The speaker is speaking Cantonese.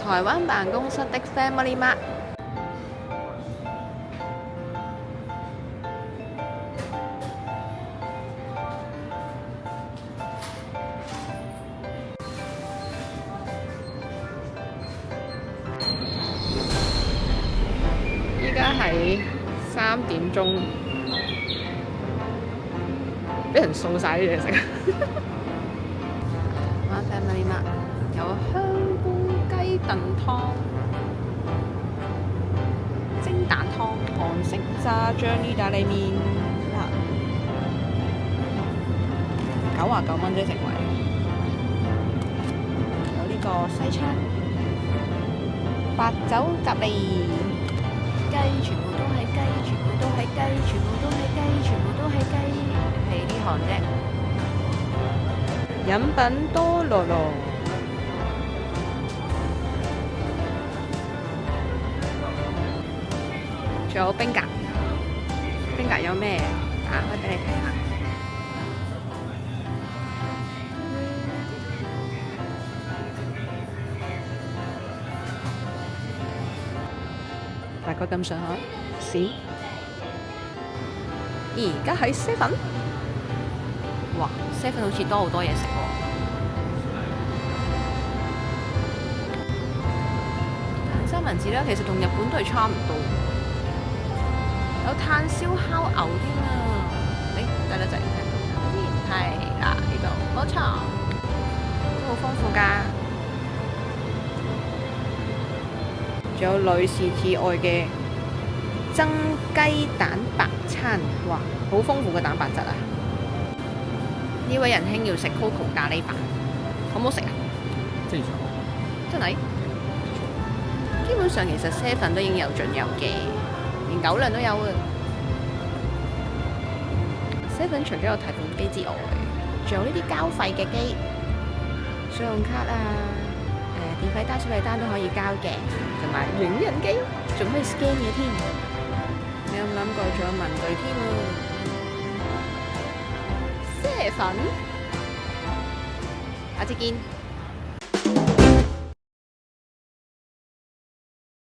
台灣辦公室的 Family Mart。依家係3點鐘，俾人掃晒啲嘢食。台灣 Family Mart 有香菇雞燉湯、蒸蛋湯、韓式炸醬意大利麵啦，99蚊啫食位。有呢個西餐、白酒蛤蜊。雞全部都係雞，全部都係雞，全部都係雞，全部都係雞，係呢行啫。飲品多羅羅，仲有冰格，冰格有咩？打開俾你睇下。大概咁上下，閃。而家喺 Seven， 哇 ！Seven 好似多好多嘢食喎。三文治咧，其實同日本都係差唔多。有炭燒烤牛添啊！得啦，就係係啦，呢度冇錯，都好豐富㗎。仲有女士至愛嘅增雞蛋白餐，哇，好豐富嘅蛋白質啊！呢位仁兄要食 Coco 咖喱飯，好唔好食啊？正常。真係？基本上其實 Seven 都已經有盡有嘅，連狗糧都有啊。Seven 除咗有提款機之外，仲有呢啲交費嘅機，信用卡啊。電費單、水費單都可以交嘅，同埋影印機，仲可以 scan 嘢添。你有冇諗過仲有文具添啊？Seven，下次見。